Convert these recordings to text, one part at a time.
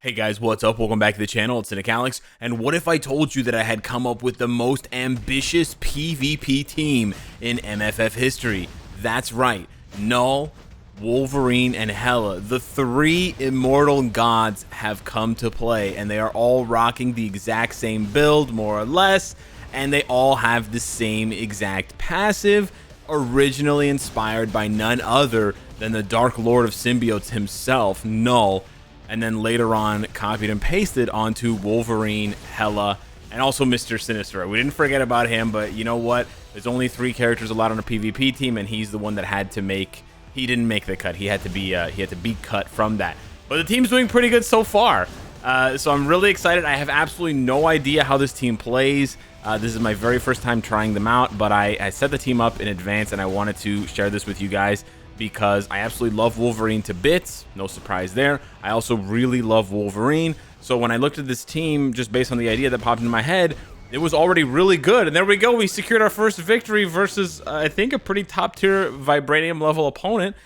Hey guys, what's up? Welcome back to the channel. It's Cynicalex. And what if I told you that I had come up with the most ambitious PvP team in MFF history? That's right. Null, Wolverine, and Hela, the three immortal gods, have come to play, and they are all rocking the exact same build, more or less, and they all have the same exact passive, originally inspired by none other than the Dark Lord of Symbiotes himself, Null, and then later on copied and pasted onto Wolverine, Hela, and also Mr. Sinister. We didn't forget about him, but you know what? There's only 3 characters allowed on a PvP team, and he's the one that had to make. He didn't make the cut. He had to be cut from that. But the team's doing pretty good so far. So I'm really excited. I have absolutely no idea how this team plays. This is my very first time trying them out, but I set the team up in advance, and I wanted to share this with you guys because I absolutely love Wolverine to bits. No surprise there. I also really love Wolverine. So when I looked at this team, just based on the idea that popped into my head, it was already really good. And there we go. We secured our first victory versus, I think, a pretty top-tier Vibranium level opponent.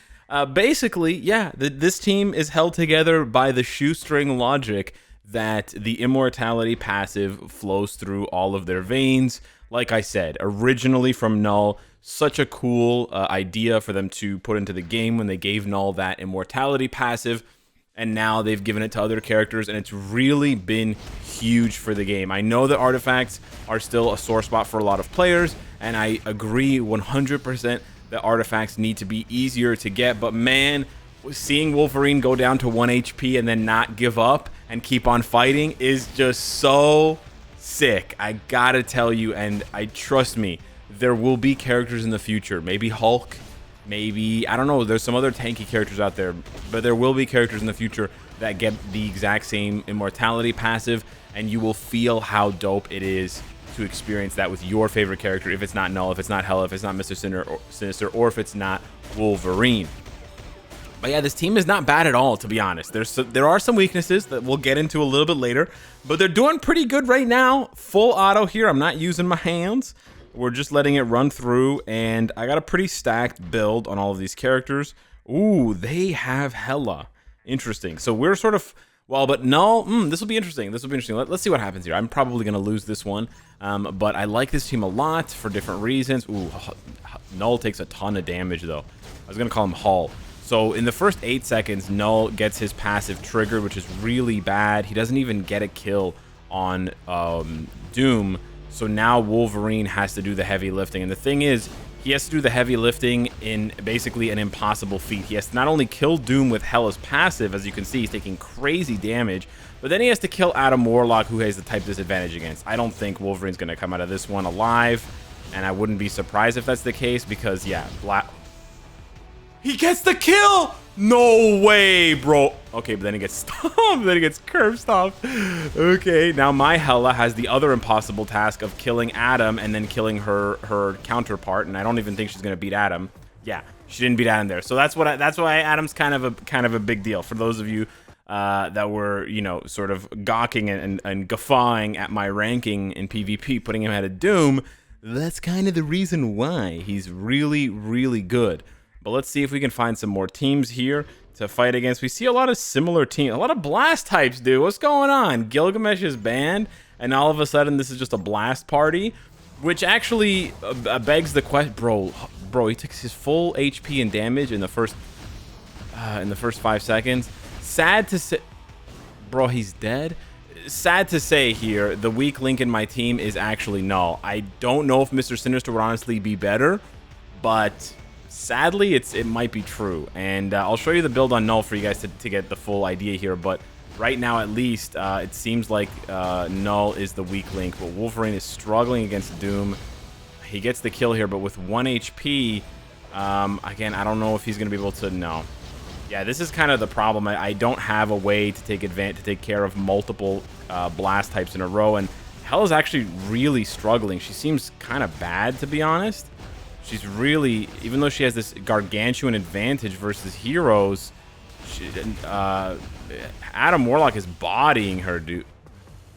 Basically, yeah, this team is held together by the shoestring logic that the immortality passive flows through all of their veins. Like I said, originally from Null, such a cool idea for them to put into the game when they gave Null that immortality passive, and now they've given it to other characters, and it's really been huge for the game. I know that artifacts are still a sore spot for a lot of players, and I agree 100% that artifacts need to be easier to get, but man, seeing Wolverine go down to 1 HP and then not give up and keep on fighting is just so sick. I gotta tell you, and trust me, there will be characters in the future, maybe Hulk, maybe, I don't know, there's some other tanky characters out there, but there will be characters in the future that get the exact same immortality passive, and you will feel how dope it is to experience that with your favorite character, if it's not Null, if it's not Hela, if it's not Mr. Sinister, or if it's not Wolverine. But yeah, this team is not bad at all, to be honest. There are some weaknesses that we'll get into a little bit later, but they're doing pretty good right now. Full auto here. I'm not using my hands. We're just letting it run through, and I got a pretty stacked build on all of these characters. Ooh, they have Hela. Interesting. So we're sort of, well, but Null, this will be interesting. This will be interesting. Let's see what happens here. I'm probably going to lose this one, but I like this team a lot for different reasons. Ooh, Null takes a ton of damage, though. I was going to call him Hull. So in the first 8 seconds, Null gets his passive triggered, which is really bad. He doesn't even get a kill on Doom. So now Wolverine has to do the heavy lifting. And the thing is, he has to do the heavy lifting in basically an impossible feat. He has to not only kill Doom with Hela's passive, as you can see, he's taking crazy damage, but then he has to kill Adam Warlock, who has the type disadvantage against. I don't think Wolverine's going to come out of this one alive, and I wouldn't be surprised if that's the case because, yeah, he gets the kill! No way, bro. Okay, but then he gets stomped. Then he gets curb stomped. Okay, now my Hela has the other impossible task of killing Adam and then killing her counterpart, and I don't even think she's gonna beat Adam. Yeah, she didn't beat Adam there. So that's why Adam's kind of a big deal for those of you that were, you know, sort of gawking and guffawing at my ranking in PvP, putting him ahead of Doom. That's kind of the reason why he's really, really good. But let's see if we can find some more teams here to fight against. We see a lot of similar teams. A lot of blast types, dude. What's going on? Gilgamesh is banned, and all of a sudden this is just a blast party, which actually begs the question. Bro, he took his full HP and damage in the first 5 seconds. Sad to say, bro, he's dead. Sad to say here, the weak link in my team is actually Null. I don't know if Mr. Sinister would honestly be better, but sadly, it might be true, and I'll show you the build on Null for you guys to get the full idea here, but right now at least, it seems like Null is the weak link, but Wolverine is struggling against Doom. He gets the kill here, but with 1 HP, again, I don't know if he's going to be able to, no. Yeah, this is kind of the problem. I don't have a way to take care of multiple blast types in a row, and Hela's actually really struggling. She seems kind of bad, to be honest. She's really, even though she has this gargantuan advantage versus heroes, Adam Warlock is bodying her, dude.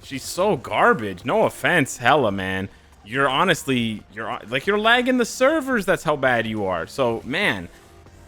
She's so garbage. No offense, Hela, man. You're honestly, you're lagging the servers. That's how bad you are. So, man,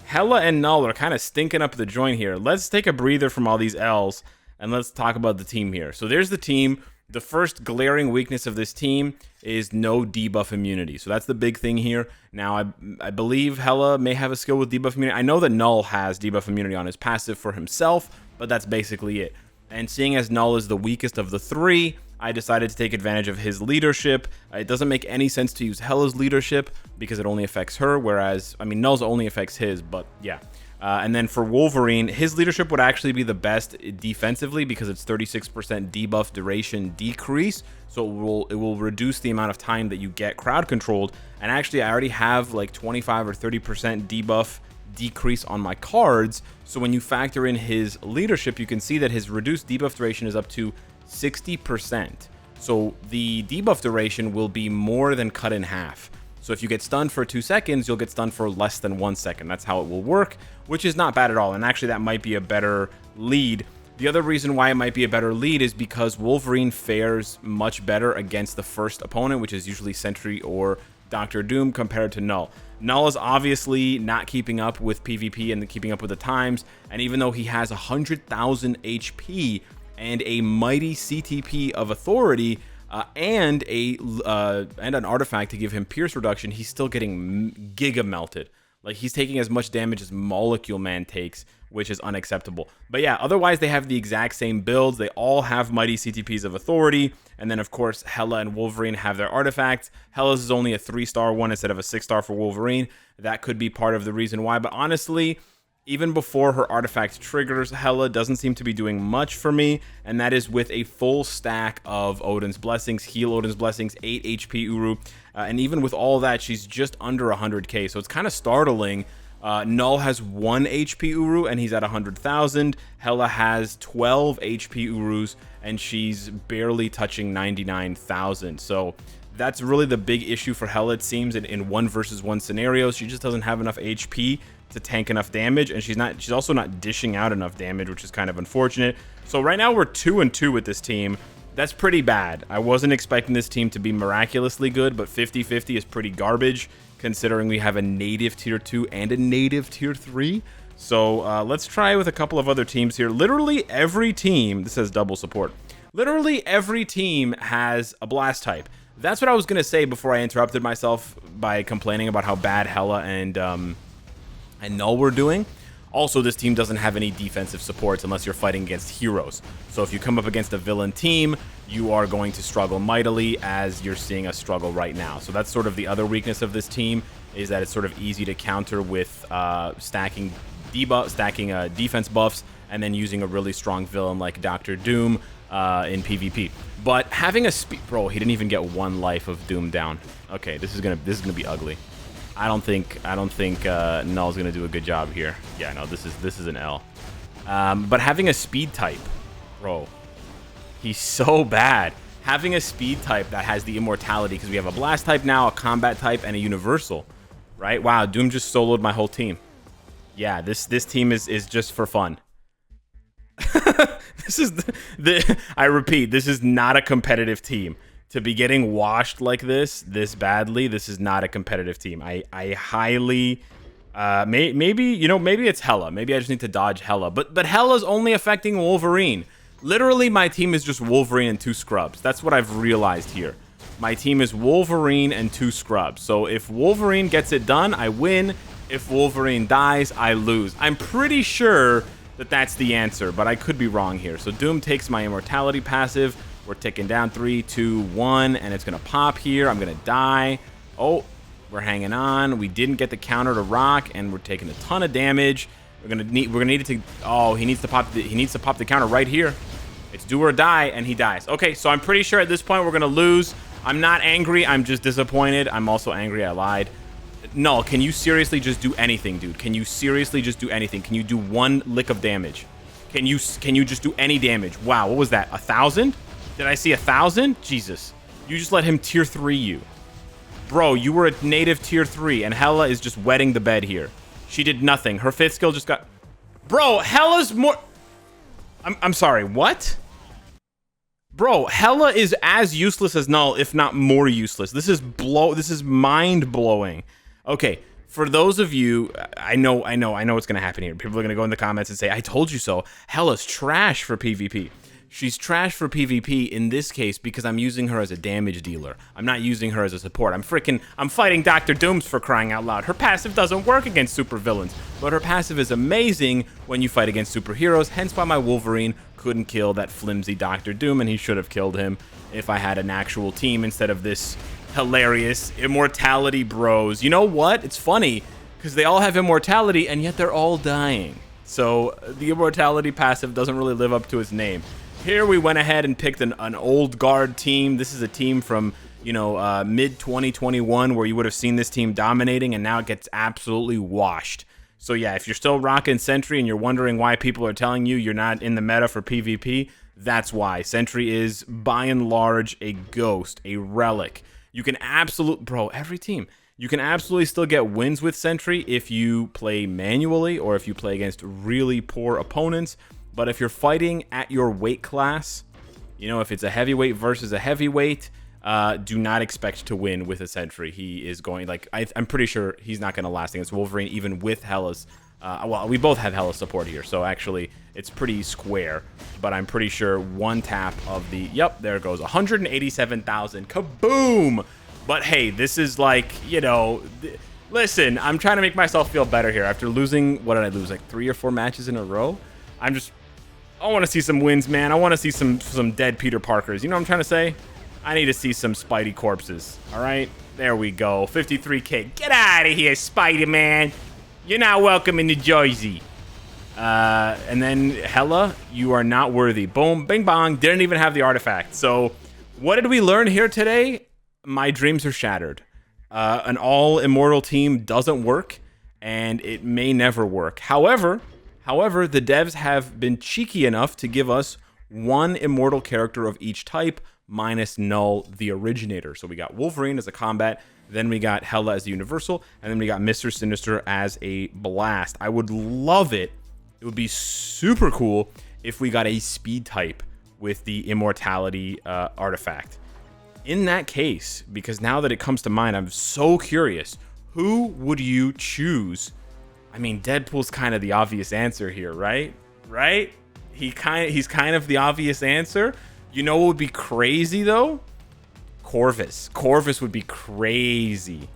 Hela and Null are kind of stinking up the joint here. Let's take a breather from all these L's and let's talk about the team here. So there's the team. The first glaring weakness of this team is no debuff immunity. So that's the big thing here. Now, I believe Hela may have a skill with debuff immunity. I know that Null has debuff immunity on his passive for himself, but that's basically it. And seeing as Null is the weakest of the three, I decided to take advantage of his leadership. It doesn't make any sense to use Hela's leadership because it only affects her, whereas, I mean, Null's only affects his, but yeah. And then for Wolverine, his leadership would actually be the best defensively because it's 36% debuff duration decrease. So it will reduce the amount of time that you get crowd controlled. And actually, I already have like 25 or 30% debuff decrease on my cards. So when you factor in his leadership, you can see that his reduced debuff duration is up to 60%. So the debuff duration will be more than cut in half. So if you get stunned for 2 seconds, you'll get stunned for less than 1 second. That's how it will work, which is not bad at all. And actually, that might be a better lead. The other reason why it might be a better lead is because Wolverine fares much better against the first opponent, which is usually Sentry or Dr. Doom, compared to Null. Null is obviously not keeping up with PvP and keeping up with the times. And even though he has 100,000 HP and a mighty CTP of authority, and an artifact to give him pierce reduction, he's still getting giga melted. Like, he's taking as much damage as Molecule Man takes, which is unacceptable. But yeah, otherwise they have the exact same builds. They all have mighty CTPs of authority, and then of course Hela and Wolverine have their artifacts. Hela's is only a 3-star one instead of a 6-star for Wolverine. That could be part of the reason why, but honestly, even before her artifact triggers, Hela doesn't seem to be doing much for me, and that is with a full stack of Odin's Blessings, heal Odin's Blessings, 8 HP Uru, and even with all that, she's just under 100k, so it's kind of startling. Null has 1 HP Uru, and he's at 100,000. Hela has 12 HP Urus, and she's barely touching 99,000, so that's really the big issue for Hela, it seems, in 1 versus 1 scenarios. She just doesn't have enough HP to tank enough damage, and she's also not dishing out enough damage, which is kind of unfortunate. So right now we're 2-2 with this team. That's pretty bad. I wasn't expecting this team to be miraculously good, but 50-50 is pretty garbage considering we have a native tier 2 and a native tier 3. So let's try with a couple of other teams here. Literally every team, this says double support, literally every team has a blast type. That's what I was going to say before I interrupted myself by complaining about how bad Hela and Null were doing. Also, this team doesn't have any defensive supports unless you're fighting against heroes. So if you come up against a villain team, you are going to struggle mightily, as you're seeing us struggle right now. So that's sort of the other weakness of this team, is that it's sort of easy to counter with stacking defense buffs and then using a really strong villain like Dr. Doom in PvP. But having a speed, bro, he didn't even get 1 life of Doom down. Okay, this is gonna be ugly. I don't think Null's gonna do a good job here. Yeah, no, this is an L. But having a speed type, bro, he's so bad. Having a speed type that has the immortality, because we have a blast type now, a combat type, and a universal, right? Wow, Doom just soloed my whole team. Yeah, this team is just for fun. This is I repeat, this is not a competitive team. To be getting washed like this badly, this is not a competitive team. I highly, maybe it's Hela. Maybe I just need to dodge Hela. But Hela's only affecting Wolverine. Literally, my team is just Wolverine and 2 scrubs. That's what I've realized here. My team is Wolverine and 2 scrubs. So if Wolverine gets it done, I win. If Wolverine dies, I lose. I'm pretty sure that that's the answer, but I could be wrong here. So Doom takes my immortality passive. We're ticking down 3, 2, 1, and it's gonna pop here. I'm gonna die. Oh, we're hanging on. We didn't get the counter to rock, and we're taking a ton of damage. We're gonna need it to. Oh, he needs to pop the counter right here. It's do or die, and he dies. Okay, so I'm pretty sure at this point we're gonna lose. I'm not angry. I'm just disappointed. I'm also angry. I lied. Null, can you seriously just do anything, dude? Can you seriously just do anything? Can you do 1 lick of damage? Can you just do any damage? Wow, what was that? 1,000? Did I see 1,000? Jesus. You just let him tier 3 you. Bro, you were a native tier 3, and Hela is just wetting the bed here. She did nothing. Her 5th skill just got... Bro, Hela's more... I'm sorry, what? Bro, Hela is as useless as Null, if not more useless. This is mind-blowing. Okay, For those of you, I know what's going to happen here. People are going to go in the comments and say, I told you so. Hella's trash for PvP. She's trash for PvP in this case because I'm using her as a damage dealer. I'm not using her as a support. I'm fighting Dr. Dooms, for crying out loud. Her passive doesn't work against supervillains, but her passive is amazing when you fight against superheroes, hence why my Wolverine couldn't kill that flimsy Dr. Doom, and he should have killed him if I had an actual team instead of this hilarious immortality bros. You know what? It's funny because they all have immortality and yet they're all dying. So the immortality passive doesn't really live up to its name. Here we went ahead and picked an old guard team. This is a team from, you know, mid 2021 where you would have seen this team dominating, and now it gets absolutely washed. So yeah, if you're still rocking Sentry and you're wondering why people are telling you you're not in the meta for PvP, that's why. Sentry is by and large a ghost, a relic. You can every team. You can absolutely still get wins with Sentry if you play manually or if you play against really poor opponents. But if you're fighting at your weight class, you know, if it's a heavyweight versus a heavyweight, do not expect to win with a Sentry. He is going, like, I'm pretty sure he's not going to last against Wolverine, even with Hella's. Well, we both have Hella's support here, so actually it's pretty square. But I'm pretty sure one tap of the, yep, there it goes, 187,000, kaboom! But hey, this is like, you know, listen, I'm trying to make myself feel better here. After losing, what did I lose, like 3 or 4 matches in a row? I want to see some wins, man. I want to see some dead Peter Parkers. You know what I'm trying to say? I need to see some Spidey corpses. All right? There we go. 53K. Get out of here, Spider-Man. You're not welcome in New Jersey. And then Hella, you are not worthy. Boom, bing bong. Didn't even have the artifact. So what did we learn here today? My dreams are shattered. An all-immortal team doesn't work, and it may never work. However, the devs have been cheeky enough to give us one immortal character of each type, minus Null, the originator. So we got Wolverine as a combat, then we got Hella as a universal, and then we got Mr. Sinister as a blast. I would love it. It would be super cool if we got a speed type with the immortality artifact. In that case, because now that it comes to mind, I'm so curious, who would you choose? I mean, Deadpool's kind of the obvious answer here, right? Right? He's kind of the obvious answer. You know what would be crazy, though? Corvus. Corvus would be crazy.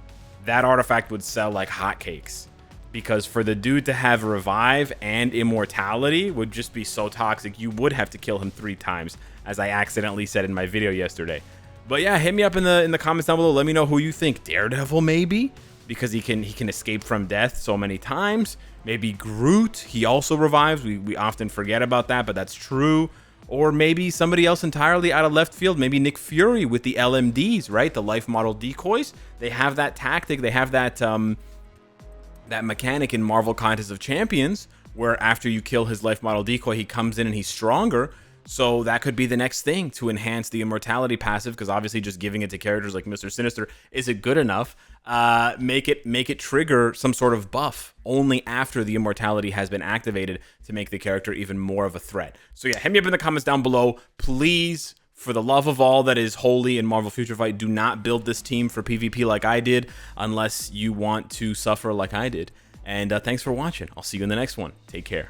That artifact would sell like hotcakes. Because for the dude to have Revive and Immortality would just be so toxic. You would have to kill him 3 times, as I accidentally said in my video yesterday. But yeah, hit me up in the comments down below. Let me know who you think. Daredevil, maybe? Because he can escape from death so many times. Maybe Groot, he also revives. We often forget about that, but that's true. Or maybe somebody else entirely out of left field. Maybe Nick Fury with the LMDs, right? The life model decoys. They have that tactic. They have that that mechanic in Marvel Contest of Champions, where after you kill his life model decoy, he comes in and he's stronger. So that could be the next thing to enhance the immortality passive, because obviously just giving it to characters like Mr. Sinister isn't good enough. Make it trigger some sort of buff only after the immortality has been activated to make the character even more of a threat. So yeah, hit me up in the comments down below. Please, for the love of all that is holy in Marvel Future Fight, do not build this team for PvP like I did, unless you want to suffer like I did. And thanks for watching. I'll see you in the next one. Take care.